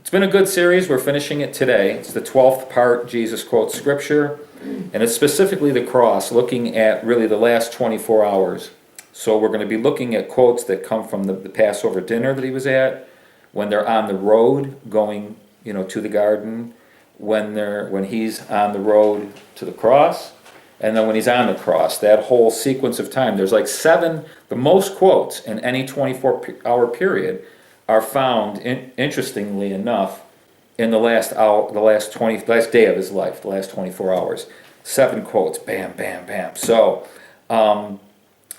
It's been a good series. We're finishing it today. It's the 12th part, Jesus quotes Scripture, and it's specifically the cross, looking at really the last 24 hours. So we're going to be looking at quotes that come from the Passover dinner that he was at, when they're on the road going, to the garden, when he's on the road to the cross, and then when he's on the cross. That whole sequence of time. There's like 7, the most quotes in any 24-hour period are found, interestingly enough, in the last day of his life, the last 24 hours. 7 quotes, bam, bam, bam. So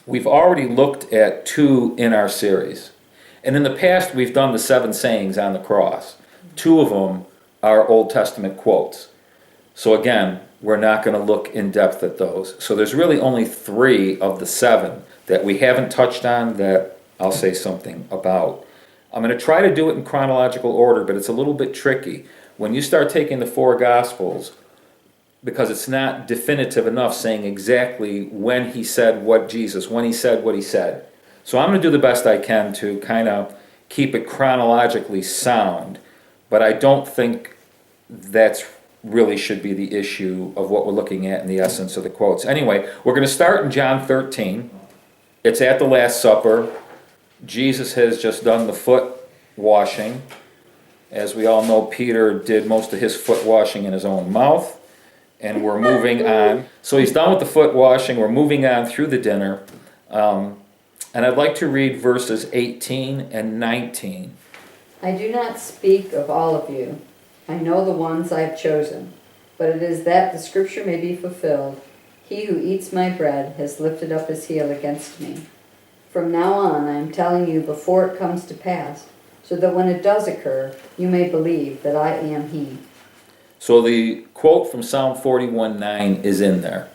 we've already looked at 2 in our series. And in the past, we've done the 7 sayings on the cross. 2 of them are Old Testament quotes. So again, we're not going to look in depth at those. So there's really only 3 of the 7 that we haven't touched on that I'll say something about. I'm going to try to do it in chronological order, but it's a little bit tricky. When you start taking the 4 Gospels, because it's not definitive enough saying exactly when he said what he said. So I'm going to do the best I can to kind of keep it chronologically sound, but I don't think that's really should be the issue of what we're looking at in the essence of the quotes. Anyway, we're going to start in John 13. It's at the Last Supper. Jesus has just done the foot washing. As we all know, Peter did most of his foot washing in his own mouth. And we're moving on. So he's done with the foot washing. We're moving on through the dinner. And I'd like to read verses 18 and 19. I do not speak of all of you. I know the ones I have chosen. But it is that the scripture may be fulfilled. He who eats my bread has lifted up his heel against me. From now on, I am telling you before it comes to pass, so that when it does occur, you may believe that I am he. So the quote from Psalm 41:9 is in there.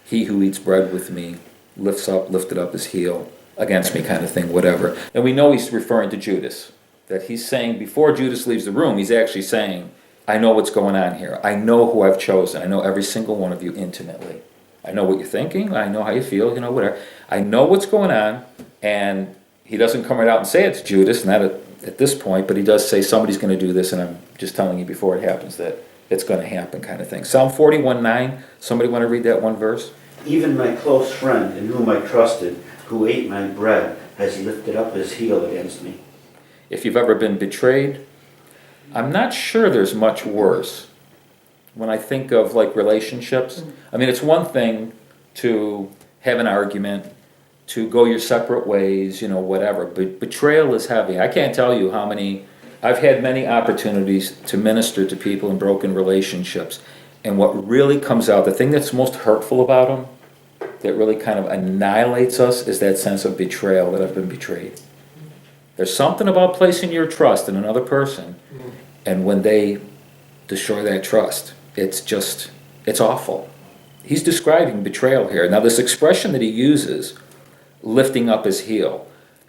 He who eats bread with me lifted up his heel against me, kind of thing, whatever. And we know he's referring to Judas. That he's saying, before Judas leaves the room, he's actually saying, I know what's going on here. I know who I've chosen. I know every single one of you intimately. I know what you're thinking. I know how you feel, whatever. I know what's going on. And he doesn't come right out and say it's Judas, not at this point, but he does say somebody's going to do this, and I'm just telling you before it happens that it's going to happen, kind of thing. Psalm 41:9, somebody want to read that one verse? Even my close friend in whom I trusted, who ate my bread, has lifted up his heel against me. If you've ever been betrayed, I'm not sure there's much worse. When I think of like relationships, I mean, it's one thing to have an argument, to go your separate ways, whatever. But betrayal is heavy. I can't tell you how many, I've had many opportunities to minister to people in broken relationships. And what really comes out, the thing that's most hurtful about them, that really kind of annihilates us, is that sense of betrayal, that I've been betrayed. There's something about placing your trust in another person, and when they destroy that trust, it's awful. He's describing betrayal here. Now, this expression that he uses, lifting up his heel,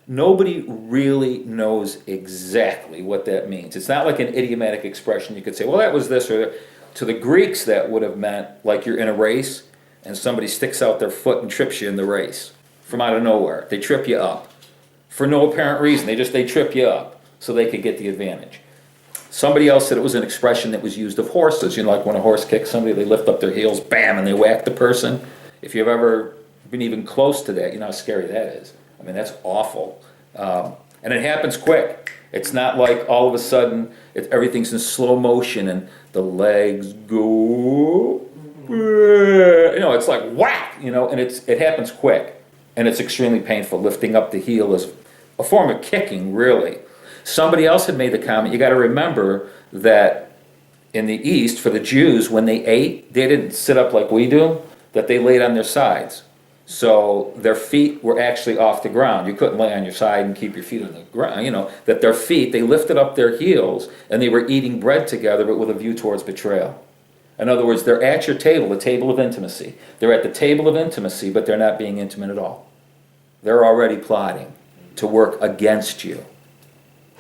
nobody really knows exactly what that means. It's not like an idiomatic expression. You could say, well, that was this or that. To the Greeks, that would have meant like you're in a race and somebody sticks out their foot and trips you in the race from out of nowhere. They trip you up for no apparent reason. They trip you up so they could get the advantage. Somebody else said it was an expression that was used of horses. Like when a horse kicks somebody, they lift up their heels, bam, and they whack the person. If you've ever been even close to that, you know how scary that is. I mean, that's awful. And it happens quick. It's not like all of a sudden everything's in slow motion and the legs go, it's like whack, and it happens quick. And it's extremely painful. Lifting up the heel is a form of kicking, really. Somebody else had made the comment, you got to remember that in the East, for the Jews, when they ate, they didn't sit up like we do, that they laid on their sides. So their feet were actually off the ground. You couldn't lay on your side and keep your feet on the ground. That their feet, they lifted up their heels, and they were eating bread together, but with a view towards betrayal. In other words, they're at your table, the table of intimacy. They're at the table of intimacy, but they're not being intimate at all. They're already plotting to work against you.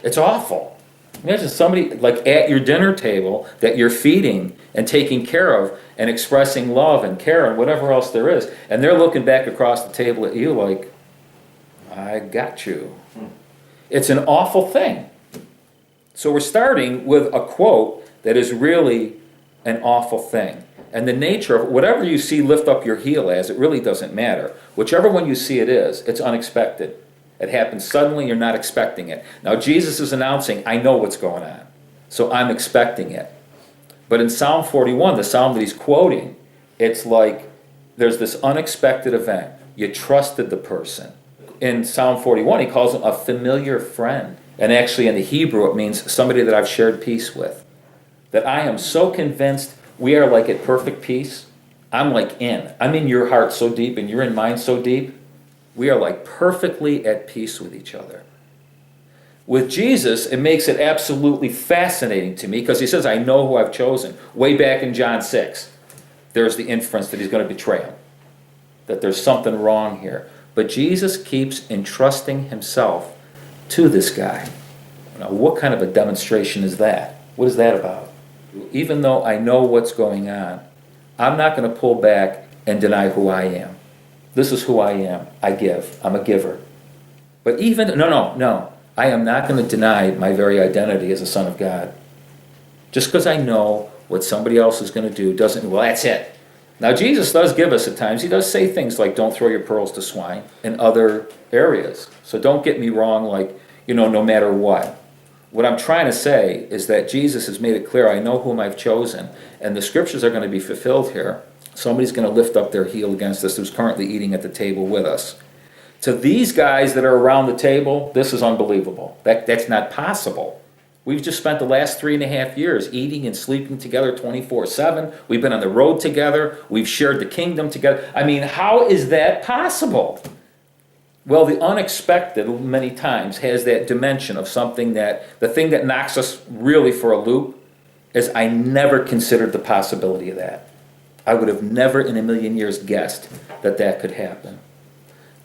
It's awful. Imagine somebody like at your dinner table that you're feeding and taking care of and expressing love and care and whatever else there is, and they're looking back across the table at you like, I got you. It's an awful thing. So we're starting with a quote that is really an awful thing. And the nature of whatever you see lift up your heel as, it really doesn't matter. Whichever one you see it is, it's unexpected. It happens suddenly, you're not expecting it. Now Jesus is announcing, I know what's going on, so I'm expecting it. But in Psalm 41, the psalm that he's quoting, it's like there's this unexpected event. You trusted the person. In Psalm 41, he calls him a familiar friend. And actually in the Hebrew, it means somebody that I've shared peace with. That I am so convinced we are like at perfect peace. I'm in your heart so deep and you're in mine so deep. We are like perfectly at peace with each other. With Jesus, it makes it absolutely fascinating to me because he says, I know who I've chosen. Way back in John 6, there's the inference that he's going to betray him, that there's something wrong here. But Jesus keeps entrusting himself to this guy. Now, what kind of a demonstration is that? What is that about? Even though I know what's going on, I'm not going to pull back and deny who I am. This is who I am. I give. I'm a giver. But no. I am not going to deny my very identity as a son of God. Just because I know what somebody else is going to do doesn't, well, that's it. Now, Jesus does give us at times, he does say things like, don't throw your pearls to swine in other areas. So don't get me wrong, no matter what. What I'm trying to say is that Jesus has made it clear, I know whom I've chosen, and the scriptures are going to be fulfilled here. Somebody's going to lift up their heel against us who's currently eating at the table with us. To these guys that are around the table, this is unbelievable. That's not possible. We've just spent the last 3.5 years eating and sleeping together 24/7. We've been on the road together. We've shared the kingdom together. I mean, how is that possible? Well, the unexpected many times has that dimension of something that, the thing that knocks us really for a loop is I never considered the possibility of that. I would have never in a million years guessed that that could happen.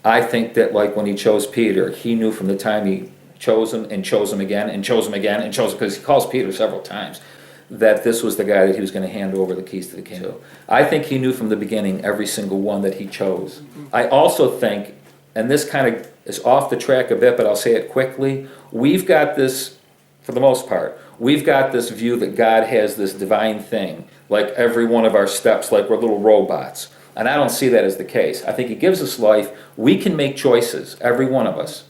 I think that like when he chose Peter, he knew from the time he chose him and chose him again and chose him again and chose him, because he calls Peter several times, that this was the guy that he was going to hand over the keys to the kingdom. I think he knew from the beginning every single one that he chose. I also think, and this kind of is off the track a bit, but I'll say it quickly, we've got this, for the most part, we've got this view that God has this divine thing, like every one of our steps, like we're little robots. And I don't see that as the case. I think he gives us life. We can make choices, every one of us.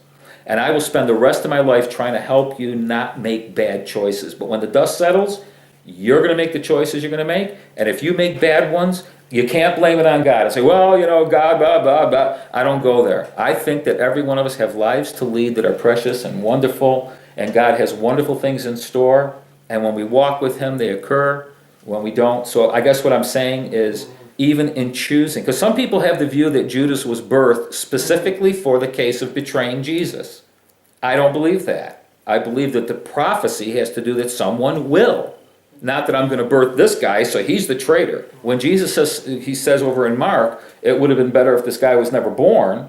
And I will spend the rest of my life trying to help you not make bad choices. But when the dust settles, you're going to make the choices you're going to make. And if you make bad ones, you can't blame it on God and say, well, God, blah, blah, blah. I don't go there. I think that every one of us have lives to lead that are precious and wonderful. And God has wonderful things in store. And when we walk with him, they occur. When we don't. So I guess what I'm saying is, even in choosing, because some people have the view that Judas was birthed specifically for the case of betraying Jesus. I don't believe that. I believe that the prophecy has to do that someone will. Not that I'm going to birth this guy, so he's the traitor. When Jesus says, he says over in Mark, it would have been better if this guy was never born.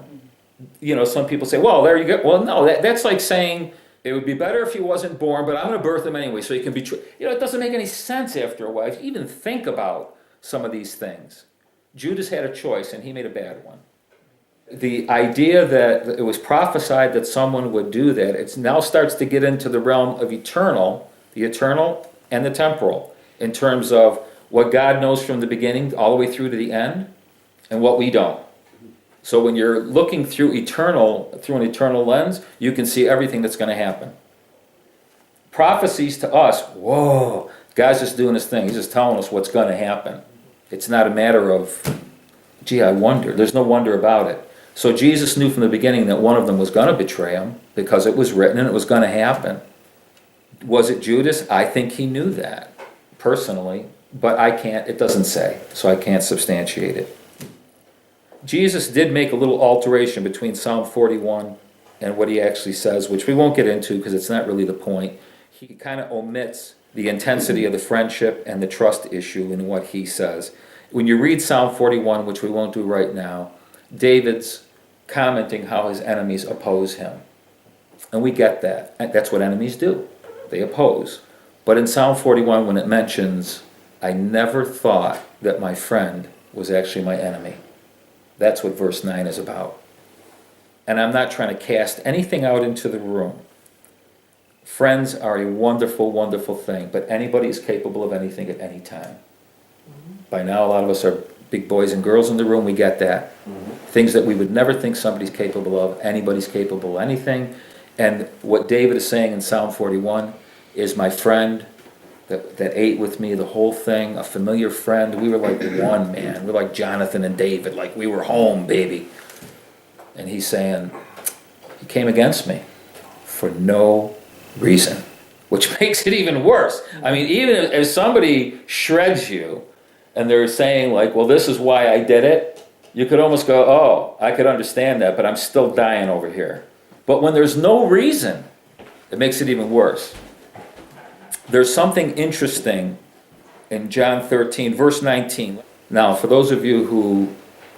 Some people say, well, there you go. Well, no, that's like saying it would be better if he wasn't born, but I'm going to birth him anyway, so he can be. It doesn't make any sense after a while. If you even think about some of these things. Judas had a choice, and he made a bad one. The idea that it was prophesied that someone would do that, it now starts to get into the realm of the eternal and the temporal, in terms of what God knows from the beginning all the way through to the end, and what we don't. So when you're looking through an eternal lens, you can see everything that's going to happen. Prophecies to us, whoa, God's just doing his thing. He's just telling us what's going to happen. It's not a matter of, gee, I wonder. There's no wonder about it. So Jesus knew from the beginning that one of them was going to betray him because it was written and it was going to happen. Was it Judas? I think he knew that, personally. But it doesn't say, so I can't substantiate it. Jesus did make a little alteration between Psalm 41 and what he actually says, which we won't get into because it's not really the point. He kind of omits the intensity of the friendship and the trust issue in what he says. When you read Psalm 41, which we won't do right now, David's commenting how his enemies oppose him. And we get that. That's what enemies do. They oppose. But in Psalm 41, when it mentions, I never thought that my friend was actually my enemy. That's what verse 9 is about. And I'm not trying to cast anything out into the room Friends are a wonderful, wonderful thing, but anybody is capable of anything at any time. By now, a lot of us are big boys and girls in the room, we get that. Things that we would never think somebody's capable of, anybody's capable of anything. And what David is saying in Psalm 41 is my friend that ate with me, the whole thing, a familiar friend. We were like one, man. We're like Jonathan and David, like we were home, baby. And he's saying, he came against me for no reason, which makes it even worse. I mean, even if somebody shreds you and they're saying like, well, this is why I did it, you could almost go, oh, I could understand that, but I'm still dying over here. But when there's no reason, it makes it even worse. There's something interesting in John 13, verse 19. Now, for those of you who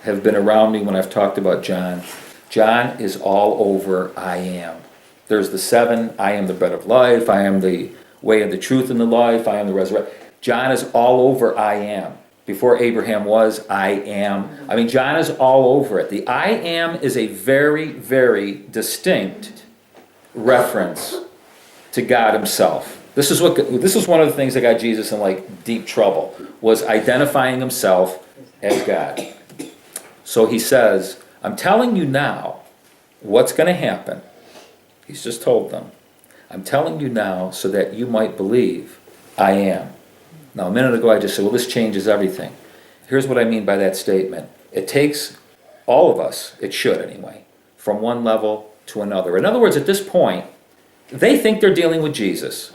have been around me when I've talked about John, John is all over I am. There's the 7, I am the bread of life, I am the way of the truth and the life, I am the resurrection. John is all over I am. Before Abraham was, I am. I mean, John is all over it. The I am is a very, very distinct reference to God himself. This is one of the things that got Jesus in like deep trouble, was identifying himself as God. So he says, I'm telling you now what's going to happen. He's just told them. I'm telling you now so that you might believe I am. Now, a minute ago I just said, well, this changes everything. Here's what I mean by that statement. It takes all of us, it should anyway, from one level to another. In other words, at this point, they think they're dealing with Jesus.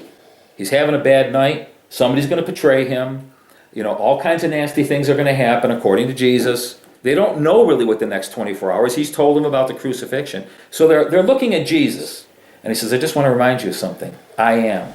He's having a bad night. Somebody's going to betray him. You know, all kinds of nasty things are going to happen according to Jesus. They don't know really what the next 24 hours. He's told them about the crucifixion. So they're looking at Jesus. And he says, I just want to remind you of something. I am.